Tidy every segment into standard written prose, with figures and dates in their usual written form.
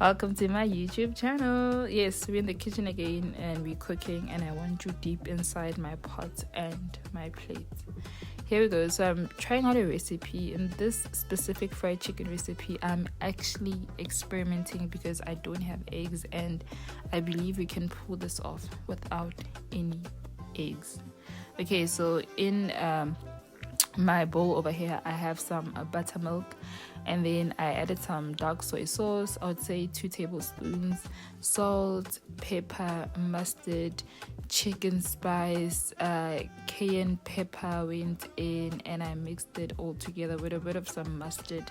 Welcome to my YouTube channel. Yes, we're in the kitchen again and we're cooking, and I want you deep inside my pot and my plate. Here we go. So I'm trying out a recipe. In this specific fried chicken recipe, I'm actually experimenting because I don't have eggs, and I believe we can pull this off without any eggs. Okay, so in my bowl over here, I have some buttermilk, and then I added some dark soy sauce. I would say 2 tablespoons, salt, pepper, mustard, chicken spice, cayenne pepper went in, and I mixed it all together with a bit of some mustard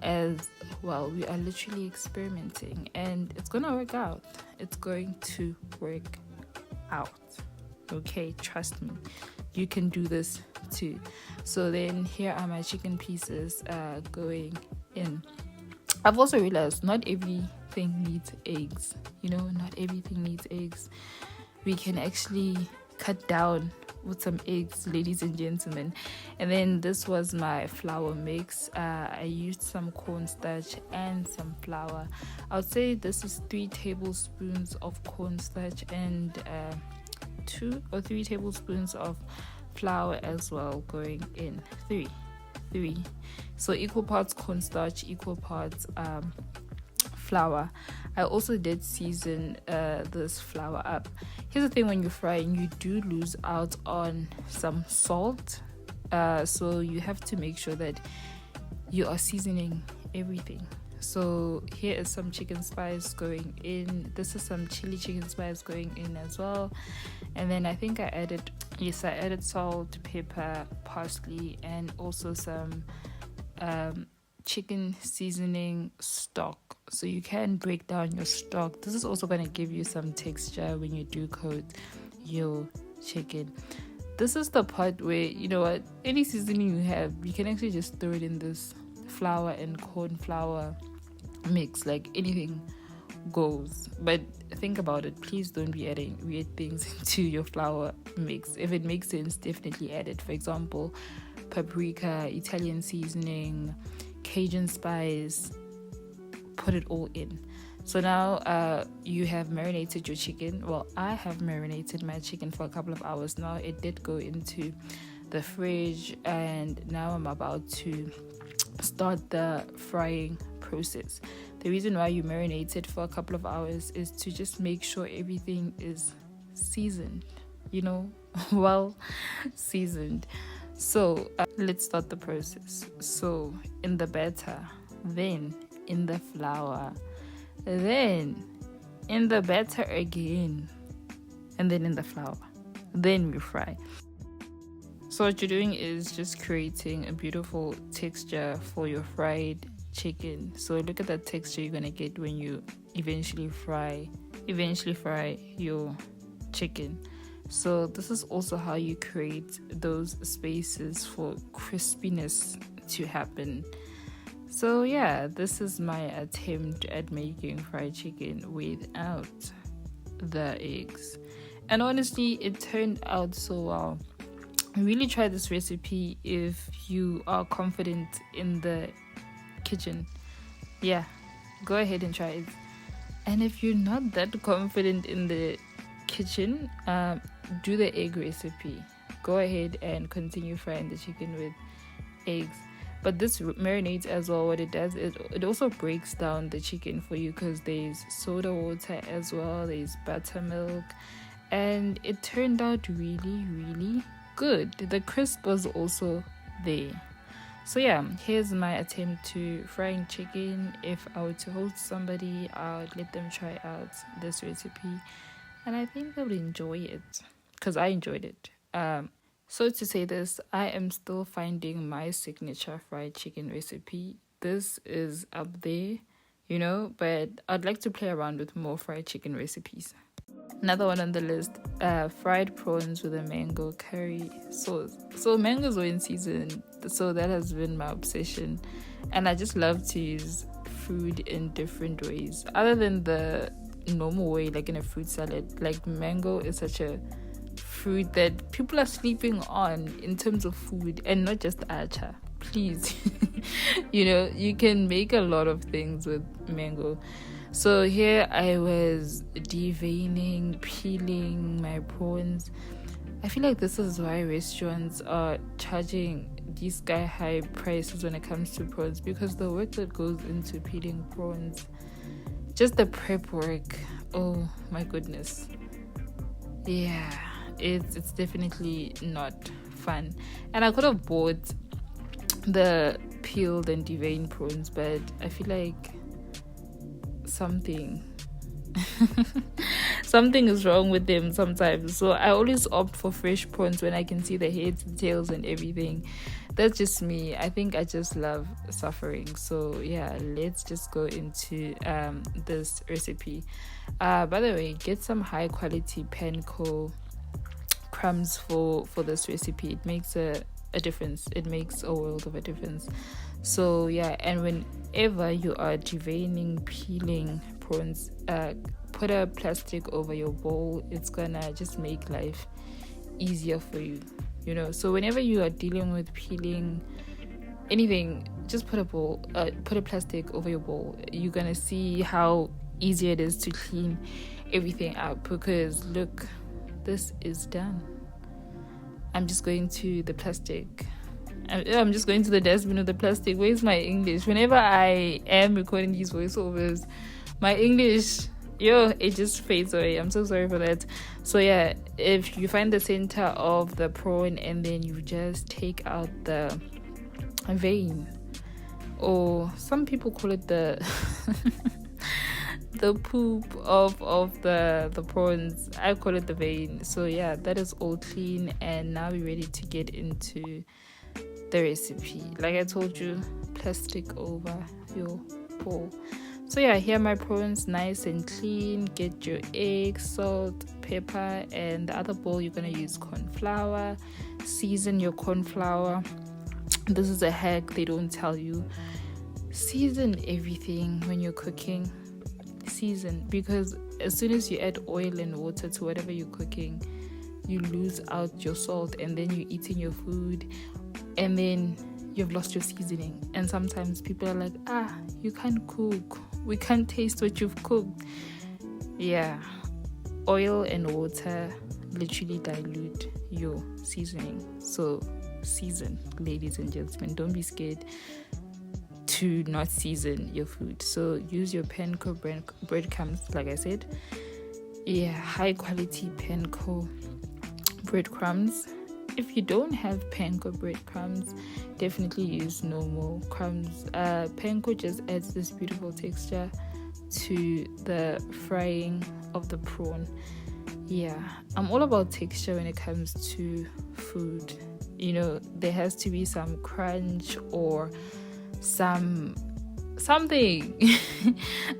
as well. We are literally experimenting, and it's gonna work out. It's going to work out. Okay, trust me, you can do this too. So then here are my chicken pieces going in. I've also realized not everything needs eggs. Not everything needs eggs. We can actually cut down with some eggs, ladies and gentlemen. And then this was my flour mix. I used some cornstarch and some flour. I would say this is 3 tablespoons of cornstarch and 2 or 3 tablespoons of flour as well going in. 3. So equal parts cornstarch, equal parts flour. I also did season this flour up. Here's the thing: when you're frying, you do lose out on some salt, so you have to make sure that you are seasoning everything. So here is some chicken spice going in. This is some chili chicken spice going in as well. And then I think I added salt, pepper, parsley, and also some chicken seasoning stock. So you can break down your stock. This is also going to give you some texture when you do coat your chicken. This is the part where, any seasoning you have, you can actually just throw it in this flour and corn flour mix. Like, anything goes. But think about it, please don't be adding weird things into your flour mix. If it makes sense, definitely add it. For example, paprika, Italian seasoning, Cajun spice, put it all in. So now you have marinated your chicken. Well, I have marinated my chicken for a couple of hours now. It did go into the fridge, and now I'm about to start the frying process. The reason why you marinate it for a couple of hours is to just make sure everything is seasoned, well seasoned. So let's start the process. So in the batter, then in the flour, then in the batter again, and then in the flour, then we fry. So what you're doing is just creating a beautiful texture for your fried chicken. So look at that texture you're gonna get when you eventually fry your chicken. So this is also how you create those spaces for crispiness to happen. So yeah, this is my attempt at making fried chicken without the eggs, and honestly it turned out so well. Really try this recipe if you are confident in the kitchen. Yeah, go ahead and try it. And if you're not that confident in the kitchen, do the egg recipe. Go ahead and continue frying the chicken with eggs. But this marinades as well. What it does is it also breaks down the chicken for you, because there's soda water as well, there's buttermilk, and it turned out really, really good. The crisp was also there. So yeah, here's my attempt to frying chicken. If I were to host somebody, I would let them try out this recipe, and I think they would enjoy it, because I enjoyed it. So to say this, I am still finding my signature fried chicken recipe. This is up there, but I'd like to play around with more fried chicken recipes. Another one on the list, fried prawns with a mango curry sauce. So mangoes were in season, so that has been my obsession, and I just love to use food in different ways other than the normal way, like in a fruit salad. Like, mango is such a fruit that people are sleeping on in terms of food, and not just acha. Please, you can make a lot of things with mango. So here I was deveining, peeling my prawns. I feel like this is why restaurants are charging these sky high prices when it comes to prawns, because the work that goes into peeling prawns, just the prep work, oh my goodness. Yeah, it's definitely not fun. And I could have bought the peeled and deveined prawns, but I feel like something something is wrong with them sometimes. So I always opt for fresh prawns when I can see the heads, the tails, and everything. That's just me. I think I just love suffering. So yeah, let's just go into this recipe. By the way, get some high quality panko crumbs for this recipe. It makes a difference. It makes a world of a difference. So yeah, and whenever you are deveining, peeling prawns, put a plastic over your bowl. It's gonna just make life easier for you, you know. So whenever you are dealing with peeling anything, just put a plastic over your bowl. You're gonna see how easy it is to clean everything up, because look, this is done. I'm just going to the plastic. I'm just going to the dustbin of the plastic. Where's my English? Whenever I am recording these voiceovers, my English, it just fades away. I'm so sorry for that. So yeah, if you find the center of the prawn and then you just take out the vein, or some people call it the the poop of the prawns. I call it the vein. So yeah, that is all clean, and now we're ready to get into the recipe. Like I told you, plastic over your bowl. So yeah, here are my prawns, nice and clean. Get your egg, salt, pepper, and the other bowl you're gonna use corn flour. Season your corn flour. This is a hack they don't tell you. Season everything when you're cooking. Season, because as soon as you add oil and water to whatever you're cooking, you lose out your salt, and then you're eating your food, and then you've lost your seasoning. And sometimes people are like, you can't cook, we can't taste what you've cooked. Yeah, oil and water literally dilute your seasoning. So season, ladies and gentlemen. Don't be scared to not season your food. So use your panko breadcrumbs, like I said. Yeah, high quality panko breadcrumbs. If you don't have panko breadcrumbs, definitely use normal crumbs. Panko just adds this beautiful texture to the frying of the prawn. Yeah, I'm all about texture when it comes to food. You know, there has to be some crunch or something.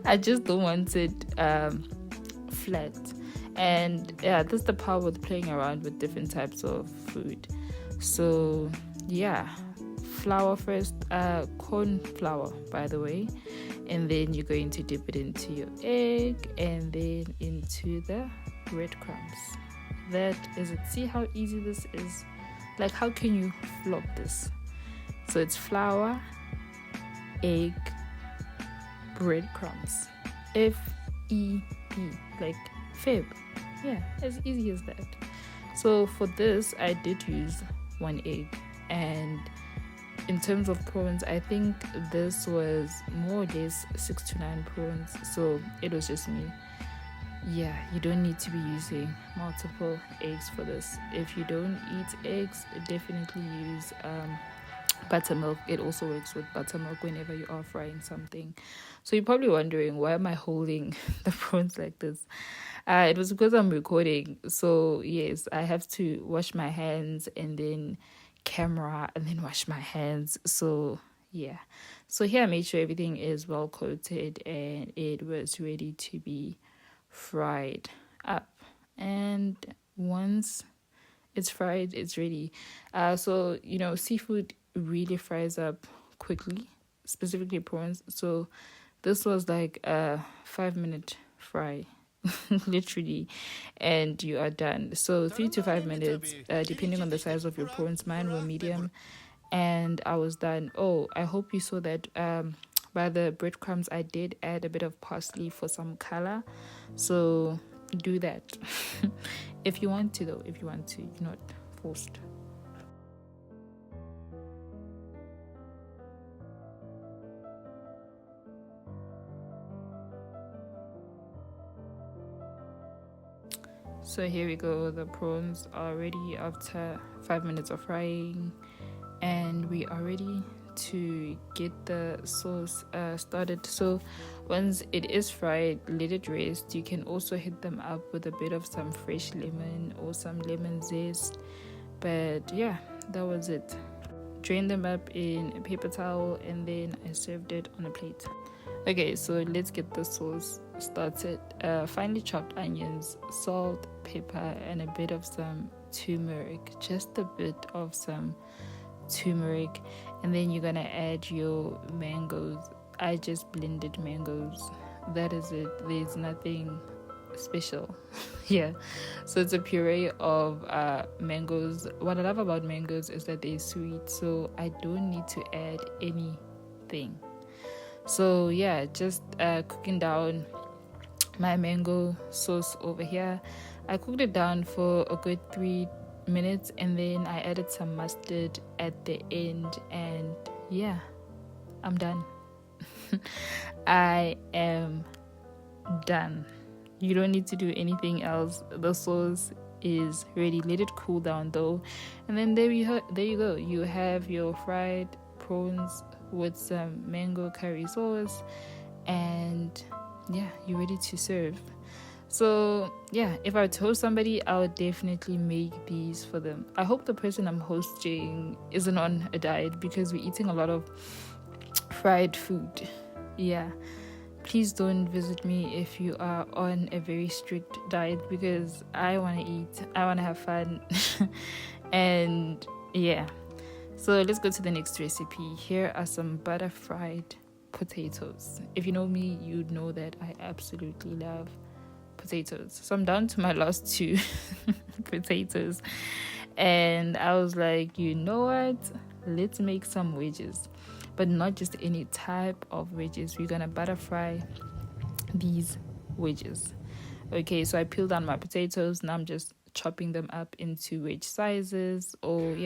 I just don't want it flat. And yeah, that's the power with playing around with different types of food. So yeah, flour first, corn flour, by the way, and then you're going to dip it into your egg and then into the breadcrumbs. That is it. See how easy this is? Like, how can you flop this? So it's flour, egg, breadcrumbs. F-E-B, like Feb. Yeah, as easy as that. So for this, I did use 1 egg, and in terms of prawns, I think this was more or less 6 to 9 prawns, so it was just me. Yeah, you don't need to be using multiple eggs for this. If you don't eat eggs, definitely use buttermilk. It also works with buttermilk whenever you are frying something. So you're probably wondering, why am I holding the prawns like this? It was because I'm recording. So yes, I have to wash my hands and then camera and then wash my hands. So yeah. So here I made sure everything is well coated and it was ready to be fried up. And once it's fried, it's ready. So you know, seafood really fries up quickly, specifically prawns. So this was like a 5-minute fry literally, and you are done. So 3 to 5 minutes, depending on the size of your prawns. Mine were medium and I was done. Oh, I hope you saw that by the breadcrumbs, I did add a bit of parsley for some color. So do that. If you want to, though. If you want to, you're not forced. So here we go. The prawns are ready after 5 minutes of frying, and we are ready to get the sauce started. So once it is fried, let it rest. You can also hit them up with a bit of some fresh lemon or some lemon zest. But yeah, that was it. Drain them up in a paper towel, and then I served it on a plate. Okay, so let's get the sauce started. Finely chopped onions, salt, pepper, and a bit of some turmeric. Just a bit of some turmeric. And then you're gonna add your mangoes. I just blended mangoes. That is it. There's nothing special. Yeah, so it's a puree of mangoes. What I love about mangoes is that they're sweet, so I don't need to add anything. So yeah, just cooking down my mango sauce over here. I cooked it down for a good 3 minutes, and then I added some mustard at the end, and yeah, I'm done. I am done. You don't need to do anything else. The sauce is ready. Let it cool down though, and then there you go. You have your fried prawns with some mango curry sauce, and yeah, you're ready to serve. So yeah, if I told somebody, I would definitely make these for them. I hope the person I'm hosting isn't on a diet, because we're eating a lot of fried food. Yeah, please don't visit me if you are on a very strict diet, because I want to eat, I want to have fun. And yeah, so let's go to the next recipe. Here are some butter fried potatoes. If you know me, you'd know that I absolutely love potatoes. So I'm down to my last 2 potatoes, and I was like, you know what, let's make some wedges, but not just any type of wedges. We're gonna butter fry these wedges. Okay, so I peeled down my potatoes. Now I'm just chopping them up into wedge sizes, or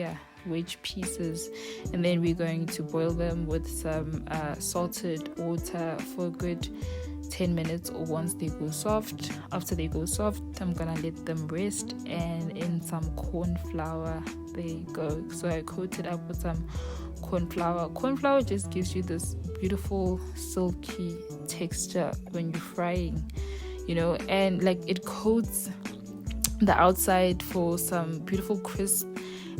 wedge pieces, and then we're going to boil them with some salted water for a good 10 minutes, or once they go soft. After they go soft, I'm gonna let them rest, and in some corn flour, there you go. So I coat it up with some corn flour. Corn flour just gives you this beautiful silky texture when you're frying, and like it coats the outside for some beautiful crisp,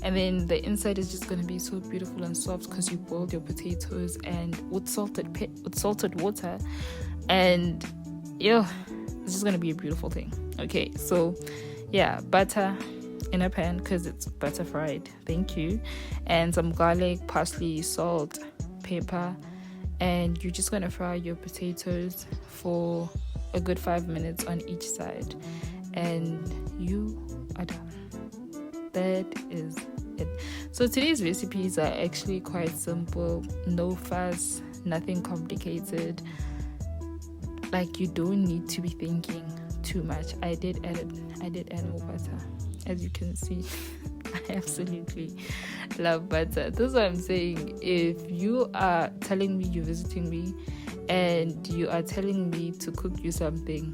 and then the inside is just going to be so beautiful and soft because you boiled your potatoes and with salted water, and it's just going to be a beautiful thing. Okay, so yeah, butter in a pan because it's butter fried, thank you, and some garlic, parsley, salt, pepper, and you're just going to fry your potatoes for a good 5 minutes on each side, and you are done. That is it. So today's recipes are actually quite simple, no fuss, nothing complicated. Like, you don't need to be thinking too much. I did add more butter, as you can see. I absolutely love butter. That's what I'm saying. If you are telling me you're visiting me and you are telling me to cook you something,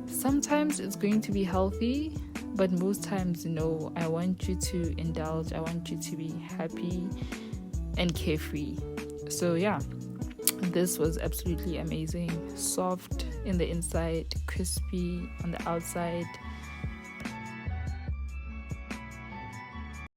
sometimes it's going to be healthy, but most times, no. I want you to indulge. I want you to be happy and carefree. So yeah, this was absolutely amazing. Soft in the inside, crispy on the outside.